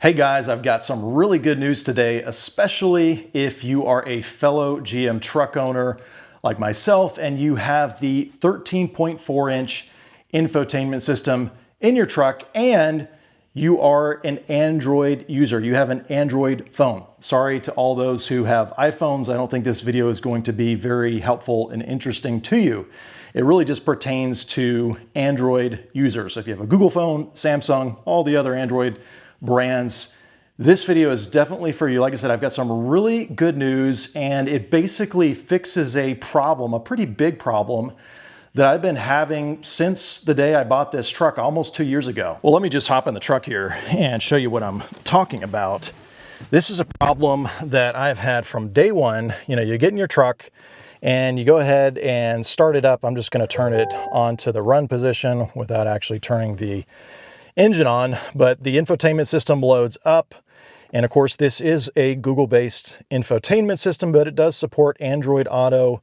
Hey guys, I've got some really good news today, especially if you are a fellow GM truck owner like myself and you have the 13.4-inch infotainment system in your truck and you are an Android user. You have an Android phone. Sorry to all those who have iPhones. I don't think this video is going to be very helpful and interesting to you. It really just pertains to Android users. If you have a Google phone, Samsung, all the other Android brands, this video is definitely for you. Like I said, I've got some really good news, and it basically fixes a problem, a pretty big problem that I've been having since the day I bought this truck almost 2 years ago. Well, let me just hop in the truck here and show you what I'm talking about. This is a problem that I've had from day one. You know, you get in your truck and you go ahead and start it up. I'm just going to turn it onto the run position without actually turning the engine on, but the infotainment system loads up. And of course, this is a Google-based infotainment system, but it does support Android Auto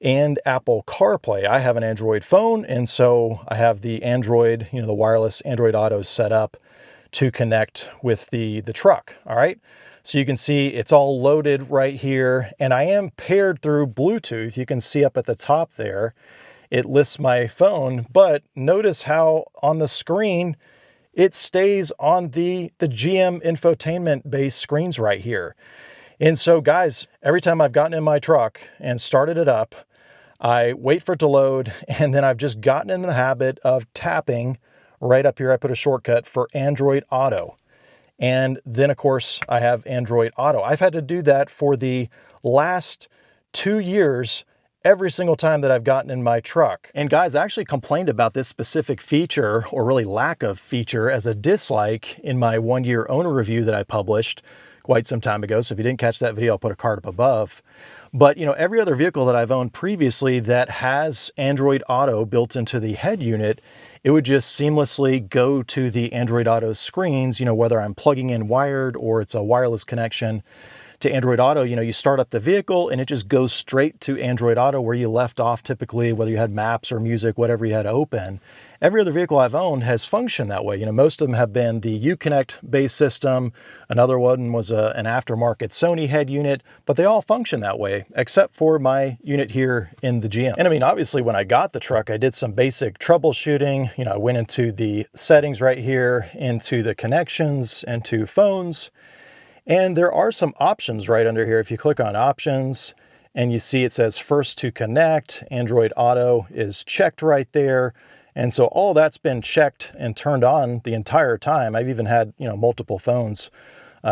and Apple CarPlay. I have an Android phone, and so I have the Android, the wireless Android Auto set up to connect with the truck. All right. So you can see it's all loaded right here, and I am paired through Bluetooth. You can see up at the top there, it lists my phone, but notice how on the screen, it stays on the GM infotainment based screens right here. And so guys, every time I've gotten in my truck and started it up, I wait for it to load, and then I've just gotten in the habit of tapping right up here. I put a shortcut for Android Auto. And then of course I have Android Auto. I've had to do that for the last 2 years every single time that I've gotten in my truck. And guys, I actually complained about this specific feature, or really lack of feature, as a dislike in my 1-year owner review that I published quite some time ago. So if you didn't catch that video, I'll put a card up above. But every other vehicle that I've owned previously that has Android Auto built into the head unit, it would just seamlessly go to the Android Auto screens, whether I'm plugging in wired or it's a wireless connection to Android Auto. You start up the vehicle and it just goes straight to Android Auto where you left off typically, whether you had maps or music, whatever you had open. Every other vehicle I've owned has functioned that way. Most of them have been the Uconnect based system. Another one was an aftermarket Sony head unit, but they all function that way, except for my unit here in the GM. And I mean, obviously when I got the truck, I did some basic troubleshooting. I went into the settings right here, into the connections, into phones. And there are some options right under here. If you click on options and you see it says first to connect, Android Auto is checked right there. And so all that's been checked and turned on the entire time. I've even had, multiple phones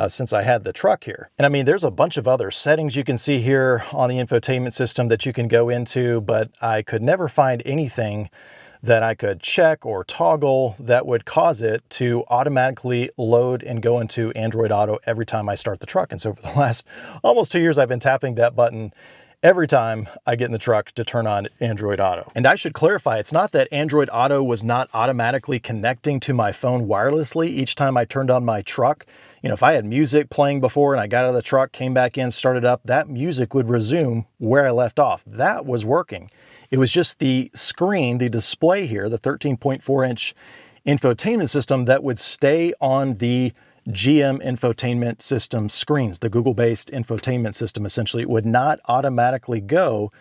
since I had the truck here. And I mean, there's a bunch of other settings you can see here on the infotainment system that you can go into, but I could never find anything that I could check or toggle that would cause it to automatically load and go into Android Auto every time I start the truck. And so for the last almost 2 years, I've been tapping that button every time I get in the truck to turn on Android Auto. And I should clarify, it's not that Android Auto was not automatically connecting to my phone wirelessly each time I turned on my truck. If I had music playing before and I got out of the truck, came back in, started up, that music would resume where I left off. That was working. It was just the screen, the display here, the 13.4-inch infotainment system that would stay on the GM infotainment system screens, the Google-based infotainment system. Essentially, it would not automatically go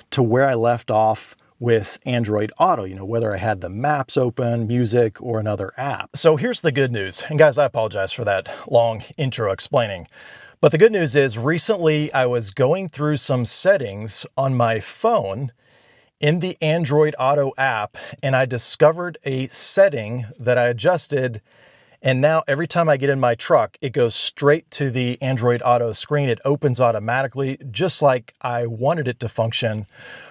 to where I left off with Android Auto, whether I had the maps open, music, or another app. So here's the good news. And guys, I apologize for that long intro explaining. But the good news is recently I was going through some settings on my phone in the Android Auto app, and I discovered a setting that I adjusted. And now every time I get in my truck, it goes straight to the Android Auto screen. It opens automatically, just like I wanted it to function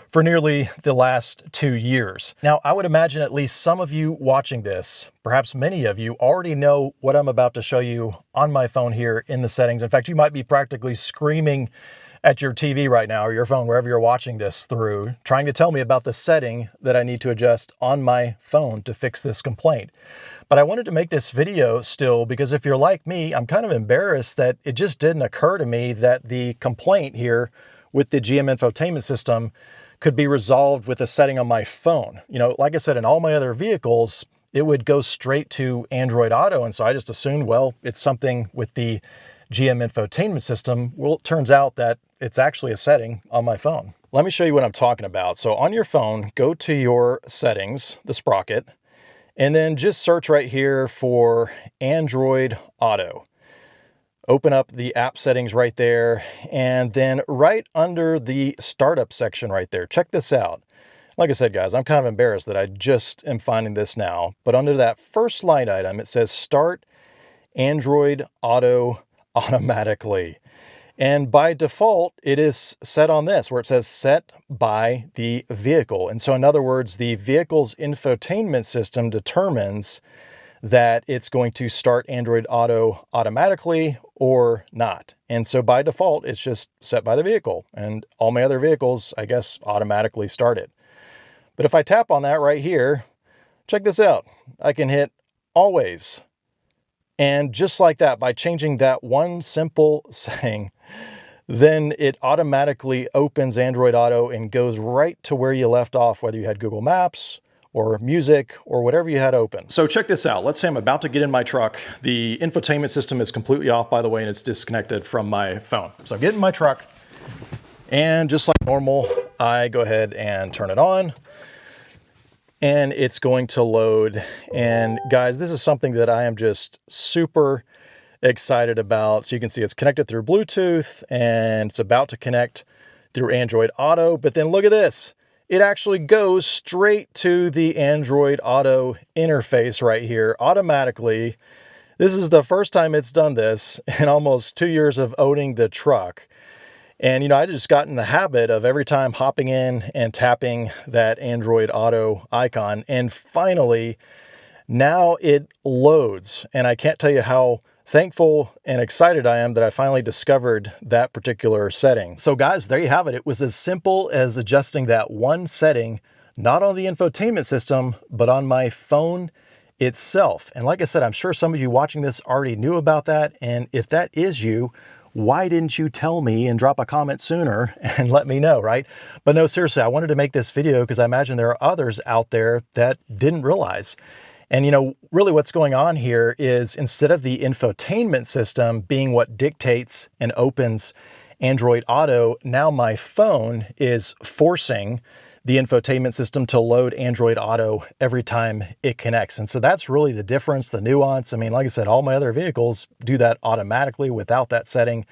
for nearly the last 2 years. Now, I would imagine at least some of you watching this, perhaps many of you, already know what I'm about to show you on my phone here in the settings. In fact, you might be practically screaming at your TV right now or your phone, wherever you're watching this through, trying to tell me about the setting that I need to adjust on my phone to fix this complaint. But I wanted to make this video still because if you're like me, I'm kind of embarrassed that it just didn't occur to me that the complaint here with the GM infotainment system could be resolved with a setting on my phone. Like I said, in all my other vehicles, it would go straight to Android Auto. And so I just assumed, well, it's something with the GM infotainment system. Well, it turns out that it's actually a setting on my phone. Let me show you what I'm talking about. So on your phone, go to your settings, the sprocket, and then just search right here for Android Auto. Open up the app settings right there, and then right under the startup section right there, check this out. Like I said, guys, I'm kind of embarrassed that I just am finding this now, but under that first line item, it says Start Android Auto Automatically. And by default, it is set on this, where it says set by the vehicle. And so in other words, the vehicle's infotainment system determines that it's going to start Android Auto automatically or not. And so by default, it's just set by the vehicle. And all my other vehicles, I guess, automatically start it. But if I tap on that right here, check this out. I can hit always. And just like that, by changing that one simple setting, then it automatically opens Android Auto and goes right to where you left off, whether you had Google Maps or music or whatever you had open. So check this out. Let's say I'm about to get in my truck. The infotainment system is completely off, by the way, and it's disconnected from my phone. So I get in my truck, and just like normal, I go ahead and turn it on. And it's going to load. And guys, this is something that I am just super excited about. So you can see it's connected through Bluetooth and it's about to connect through Android Auto. But then look at this. It actually goes straight to the Android Auto interface right here automatically. This is the first time it's done this in almost 2 years of owning the truck. And, you know, I just got in the habit of every time hopping in and tapping that Android Auto icon. And finally, now it loads. And I can't tell you how thankful and excited I am that I finally discovered that particular setting. So guys, there you have it. It was as simple as adjusting that one setting, not on the infotainment system, but on my phone itself. And like I said, I'm sure some of you watching this already knew about that. And if that is you, why didn't you tell me and drop a comment sooner and let me know, right? But no, seriously, I wanted to make this video because I imagine there are others out there that didn't realize. And you know, really what's going on here is instead of the infotainment system being what dictates and opens Android Auto, now my phone is forcing the infotainment system to load Android Auto every time it connects. And so that's really the difference, the nuance. I mean, like I said, all my other vehicles do that automatically without that setting.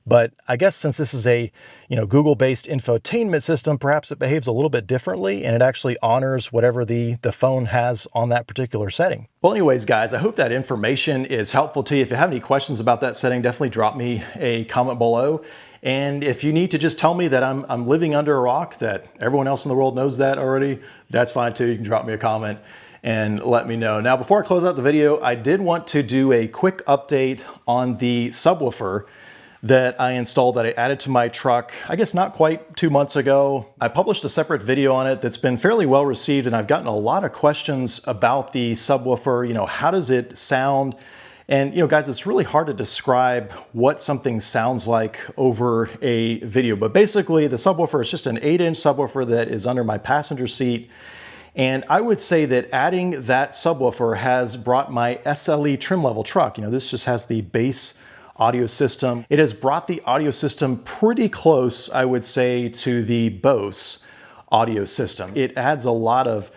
But I guess since this is a, you know, Google-based infotainment system, perhaps it behaves a little bit differently and it actually honors whatever the phone has on that particular setting. Well, anyways, guys, I hope that information is helpful to you. If you have any questions about that setting, definitely drop me a comment below. And if you need to just tell me that I'm living under a rock, that everyone else in the world knows that already, that's fine too. You can drop me a comment and let me know. Now, before I close out the video, I did want to do a quick update on the subwoofer that I installed, that I added to my truck, I guess not quite 2 months ago. I published a separate video on it that's been fairly well received, and I've gotten a lot of questions about the subwoofer. You know, how does it sound? And, you know, guys, it's really hard to describe what something sounds like over a video. But basically, the subwoofer is just an 8-inch subwoofer that is under my passenger seat. And I would say that adding that subwoofer has brought my SLE trim level truck, you know, this just has the base audio system. It has brought the audio system pretty close, I would say, to the Bose audio system. It adds a lot of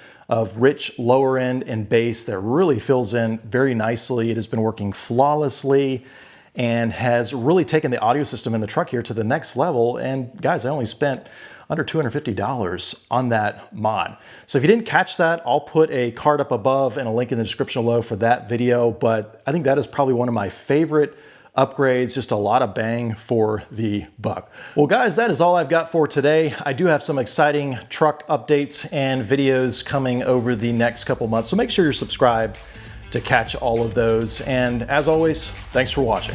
rich lower end and bass that really fills in very nicely. It has been working flawlessly and has really taken the audio system in the truck here to the next level. And guys, I only spent under $250 on that mod. So if you didn't catch that, I'll put a card up above and a link in the description below for that video. But I think that is probably one of my favorite upgrades, just a lot of bang for the buck. Well, guys, that is all I've got for today. I do have some exciting truck updates and videos coming over the next couple months, so make sure you're subscribed to catch all of those. And as always, thanks for watching.